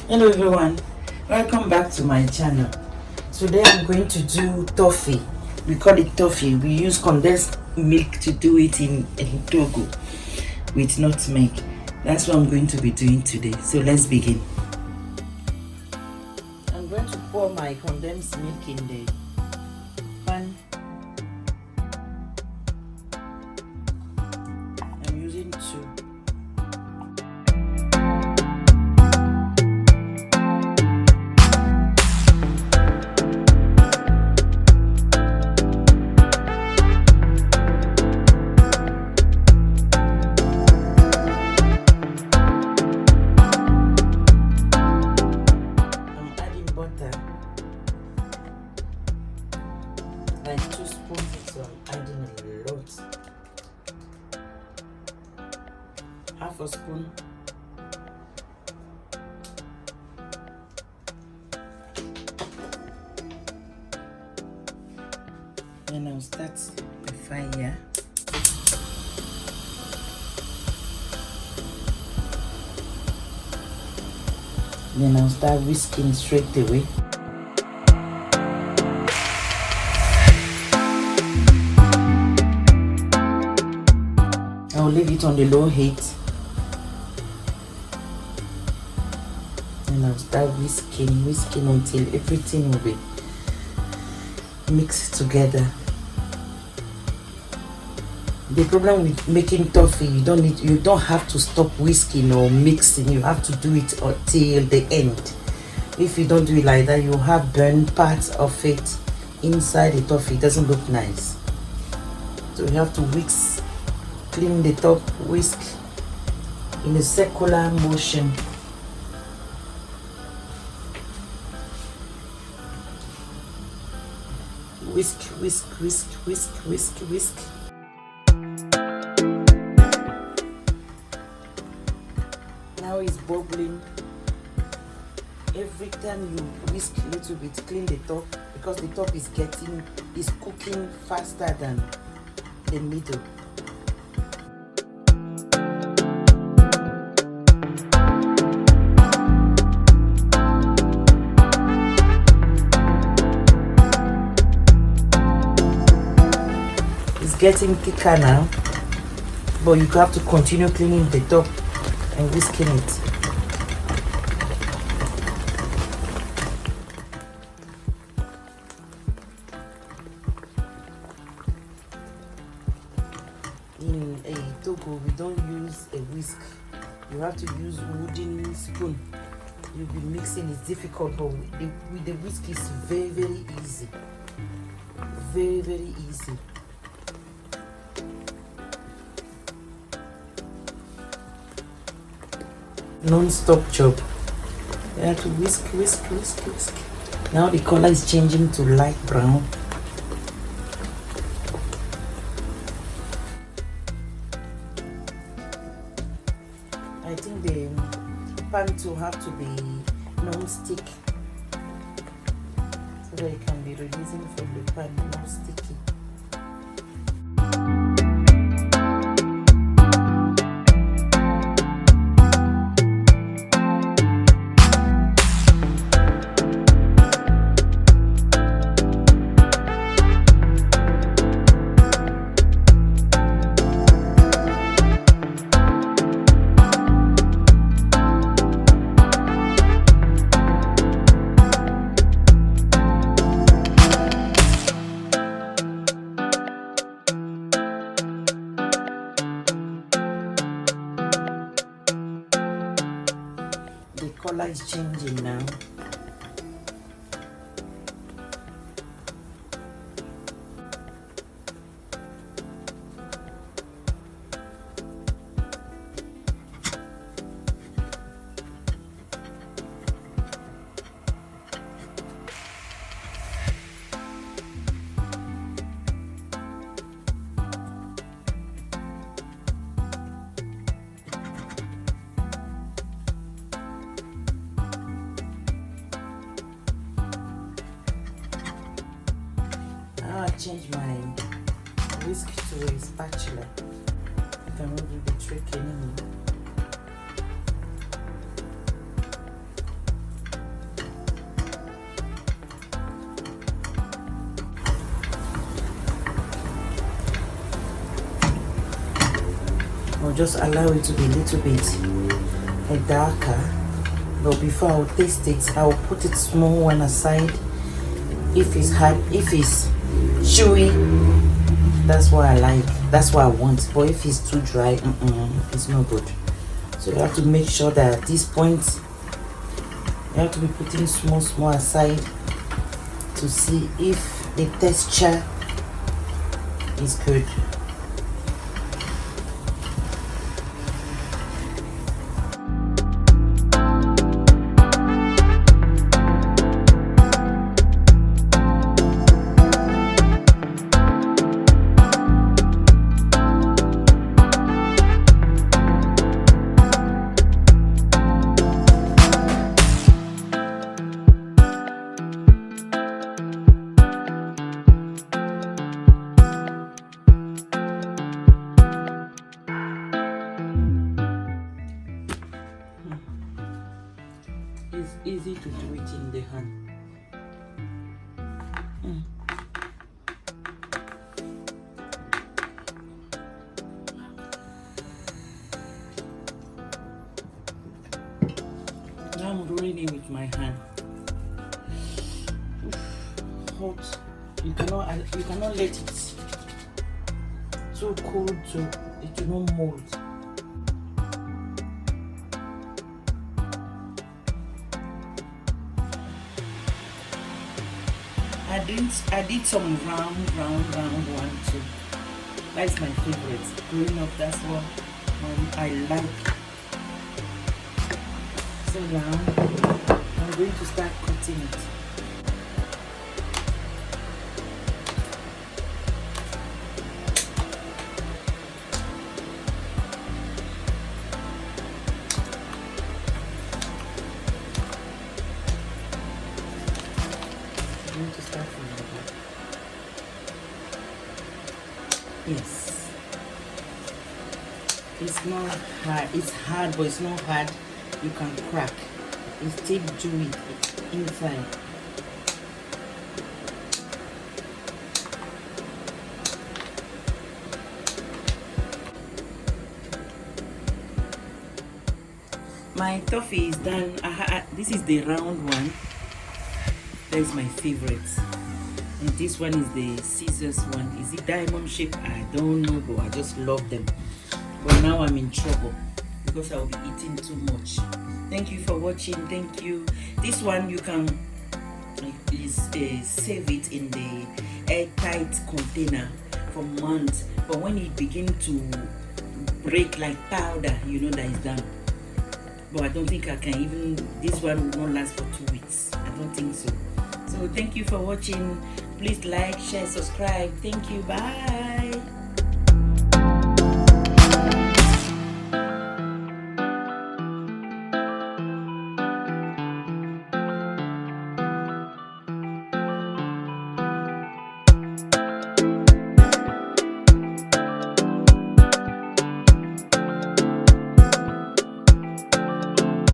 Hello everyone, welcome back to my channel. Today I'm going to do toffee. We call it toffee. We use condensed milk to do it in Togo with nutmeg. That's what I'm going to be doing today. So let's begin. I'm going to pour my condensed milk in the pan. I'm using 2. Like 2 spoons, so I'm adding a lot. Half a spoon. Then I'll start the fire. Then I'll start whisking straight away. I'll leave it on the low heat. And I'll start whisking until everything will be mixed together. The problem with making toffee, you don't have to stop whisking or mixing. You have to do it until the end. If you don't do it like that, you have burnt parts of it inside the toffee. It doesn't look nice. So you have to whisk, clean the top, whisk in a circular motion. Whisk, whisk, whisk, whisk, whisk, whisk. Now it's bubbling. Every time you whisk a little bit, clean the top, because the top is cooking faster than the middle. It's getting thicker now, but you have to continue cleaning the top and whisking it. In Togo, we don't use a whisk. You have to use wooden spoon. You'll be mixing, it's difficult, but with the whisk is very, very easy. Very, very easy. Non-stop job. You have to whisk, whisk, whisk, whisk. Now the color is changing to light brown. I think the pan to have to be non-stick, so that it can be releasing from the pan, non-sticky. The color is changing now. Now I change my whisk to a spatula. I cannot do the trick anymore. I'll just allow it to be a little bit darker. But before I'll taste it, I'll put it small one aside. If it's hard, if it's chewy, that's what I like, that's what I want. But if it's too dry, it's not good. So you have to make sure that at this point you have to be putting small aside to see if the texture is good. It's easy to do it in the hand. Now I'm rolling it with my hand. Hot. You cannot let it too cold so it will not mold. I did some round one too. That's my favorite. Growing up, that's what I like. So now I'm going to start cutting it. To start from the back. Yes, it's not hard. It's hard, but it's not hard. You can crack. It's still chewy inside. My toffee is done. This is the round one. That is my favorite, and this one is the scissors one. Is it diamond shape? I don't know, but I just love them. But now I'm in trouble because I'll be eating too much. Thank you for watching. Thank you. This one you can save it in the airtight container for months, but when it begins to break like powder, you know that it's done. But I don't think I can even, this one will not last for 2 weeks. I don't think so. So thank you for watching. Please like, share, subscribe. Thank you. Bye.